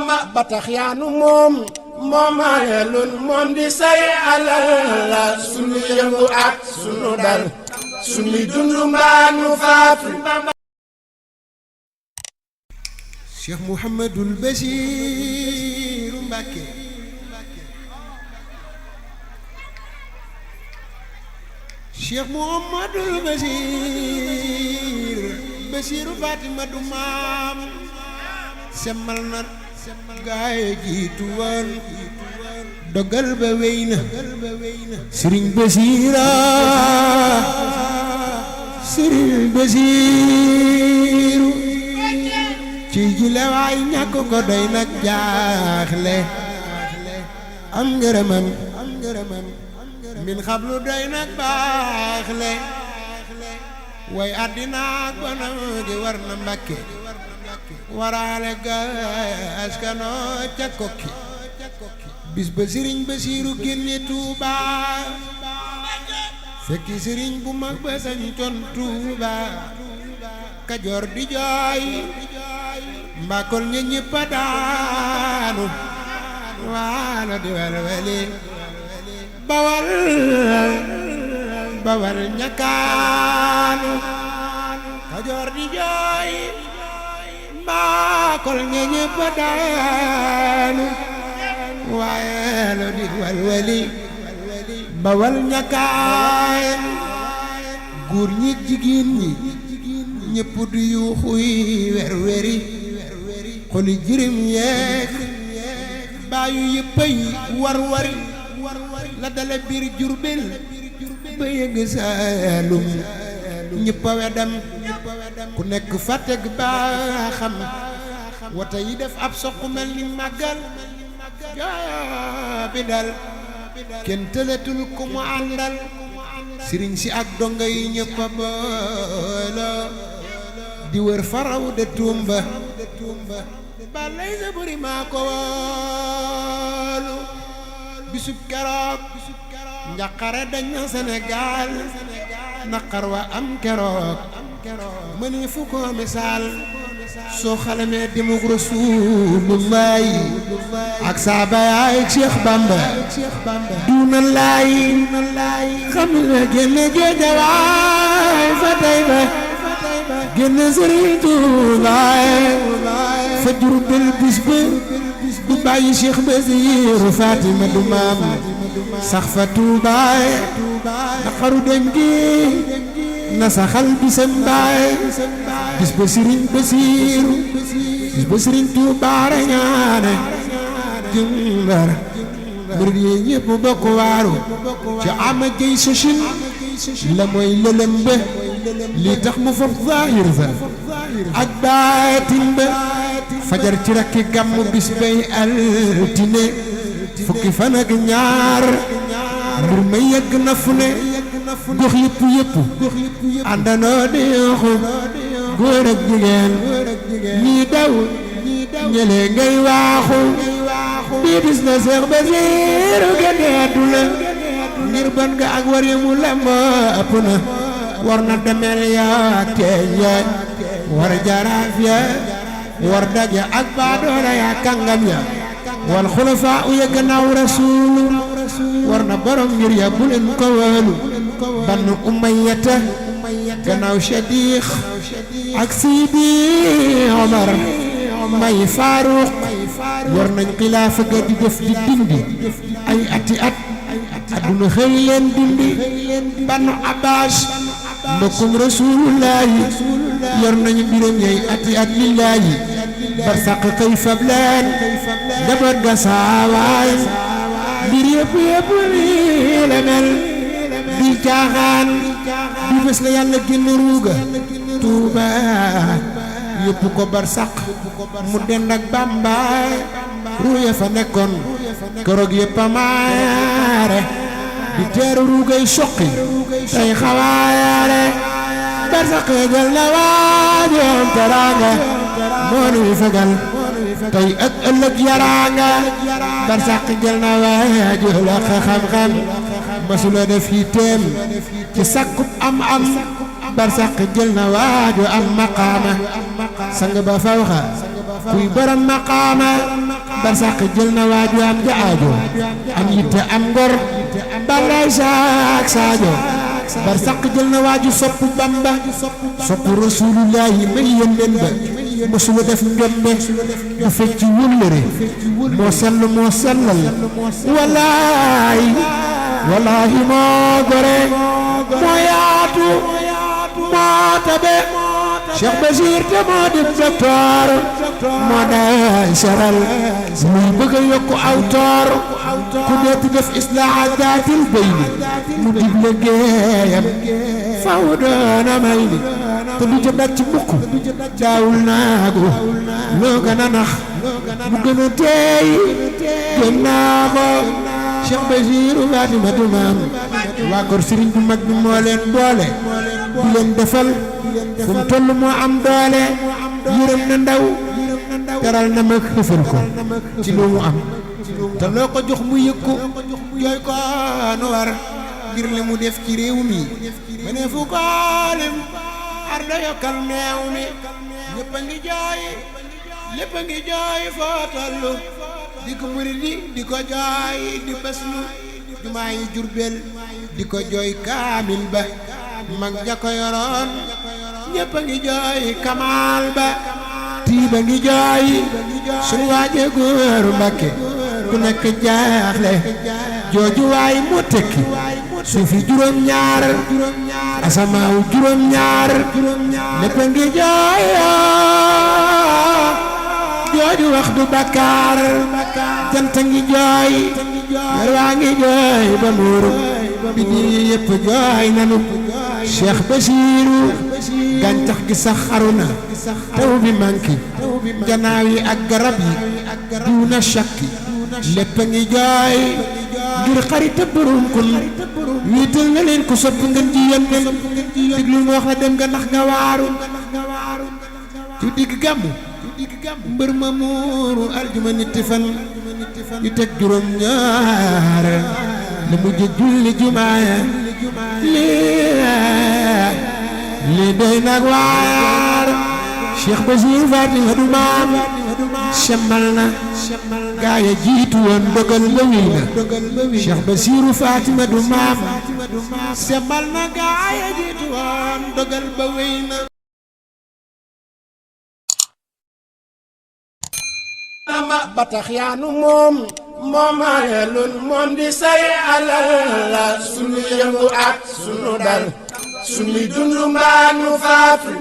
ba tax yaanu moom moomaayalun moom di say alal la sunu yëngu ak sunu dal sunu dundu mbaa nu faatu Cheikh Mouhamadul Bachir Mbacké Cheikh Mouhamadul Bachir Bachiru Fatima du maam semmal na gaay jiitu woon dogal ba wéy na Serigne Bachira Serigne Bachiru ci jile waay ñàkk ko doy nag jaaxle am ngërëmam min xablu doy nag baaxle way àddina ak bonam gi war na Mbàkke waraale ga askano ca kokki bis ba Sëriñ Basiiru génne Tuuba fekki sëriñ bu mag ba sañcoon Tuuba Kajoor di jooy mbakol ña ñëpp a daanu waalo di welweli bawal ñakaanu Kajoor di jooy mbakol ña ñëpp a daanu waalo di welweli bawal ñakaanu góor ñi jigéen ñi ñëpp du yuuxuy werweri xoli jirim yeek baayu yëppay warwari la dale biir Jurbel ba yëgg Saalum ñëpp a wedam ku nekk fàtteg baa xam wata yi def ab soq mel ni màggal bi dal kenn tëletul ku mu àndal sëriñ si ak donga yi ñëpp a booloo di wër faraw de Tumba balay sa buri maa ko woolu bisub keroog njaqare dañ na Sénégal naqar wa am keroog mëni fu ko misaal soo xalamee demuk Rasulullaay ak saaba yaay Cheikh Bamba duuna laay xam ne génne géejawaay fa tey ba génne Sëriñ Tuubaay fa Jurbel bis ba du bàyyi Cheikh Basiiru Fatima du maam sax fa Tuubaay naqaru dem gi na saxal bisam baay bis ba Sëriñ Basiiru bis ba Sëriñ Tuubaa rañaane jëmbar murid yi ñépp bokk waaru ci ama jëy sëchin la mooy lëlëm ba lii tax mu fab zaahir sa ak baatin ba fajar ci rakki gàmmu bis bay altine fukki fan ak ñaar mbir ma yegg na fu ne gox yëpp àndandoo di yooxu góor ak jigéen ñii daw ñële ngay waaxu bii bis na Seex Basiiru génne àdduna ngir ban nga ak war yemu lamboo ëpp na war na demel yaa teeñ ya war jaraaf ya war daje ak baadoola yaa kàngam ya wal xulafaa u ya gannaaw rasuulu war na borom ngir ya bu leen ko wóolu Banu Umayyata gannaaw Sadiq ak Sidi Omar may Faaruq war nañ xilaafa ga di def di dindi ay ati at adduna xëy leen dindi Banu Abbas mbokkum Rasulullaahi yor nañu mbiram yey ati at lillaahi barsaq xëy fab leen njaboot ga saawaay mbir yëpp nii la mel di caaxaan di bés la yàlla génn ruuga Tuuba yëpp ko barsaq mu dend ak Bàmbaay ruuya fa nekkoon keroog yëpp a maare di teeru ruugay soqi tey xawaayaare barsaq jël na waajoom teraanga moo nuy fegal tey ak ëllëg yaraanga barsaq jël na waajoo la xam-xam masula def yitteem ci sakkub am barsaq jël na waajoo am maqaama sang ba fawxa kuy borom maqaama barsàq jël na waaju am ja aajo am yitte am ngor balay saak saajo barsàq jël na waaju sopp Bamba sopp rasulullahi may yónneen ba mosula def njombe du fecc wëllëre moo sell moo sellal wallaahi moo gore moo yaatu moo tabe Cheikh Bachir te moo di docteur moo day seral muy bëgg a yokku aw toor ku nekk def islaaha daatil bayni mu digle géeyam faw doona may ni te du ca daj ci mukk daawul naagu loo gën a nax mu gën a teey gën naa ko Cheikh Bachir Fatimatu maam waa kër sëriñ bu mag bi moo leen boole di leen defal fu mu toll moo am doole yërëm na ndaw teral na ma xëfal ko ci lu mu am te loo ko jox mu yëg ko jooy ko nu war ngir li mu def ci réew mi ma ne fu ko lim arda yokkal meew mi ñëpp a ngi jooy lépp a ngi jooy foo tollu di ko murid di ko jooy di baslu jumaa yi Jurbel di ko jooy kaamil ba mag ña ko yoroon ñëpp a ngi jooy kamaal ba tiiba ngi jooy sunu waaje góor Mbàkke ku nekk jaaxle jooju waay mu tekki suufi juróom-ñaar asamaaw juróom-ñaar lépp a ngi jooy jooju wax du bakkaar jant ngi jooy weer waa ngi jooy ba muuru bi di yëpp jooy nanu Cheikh Bachiru gàncax gi sax xaru na taw bi manki janaaw yi ak garab yi duuna shakki lépp a ngi jooy ngir xarita borom kun wiital nga leen ko sopp ngeen ji yem ne diglul ma wax la dem nga ndax nga waaru ci digg gàmmu mbër ma muuru aljuma nitti fan yu teg juróom-ñaar la mujj julli jumaaya lii doy nag waar Cheikh Bachir Fatimatu maam semmal na gaaya jiitu woon dogal ba wéy na Cheikh Bachir Fatimatu maam semmal na gaaya jiitu woon dogal ba wéy na ba tax yaanu moom moomaayalun moom di say alal la sunu yëngu ak sunu dal sunu dundu mbaa nu faatu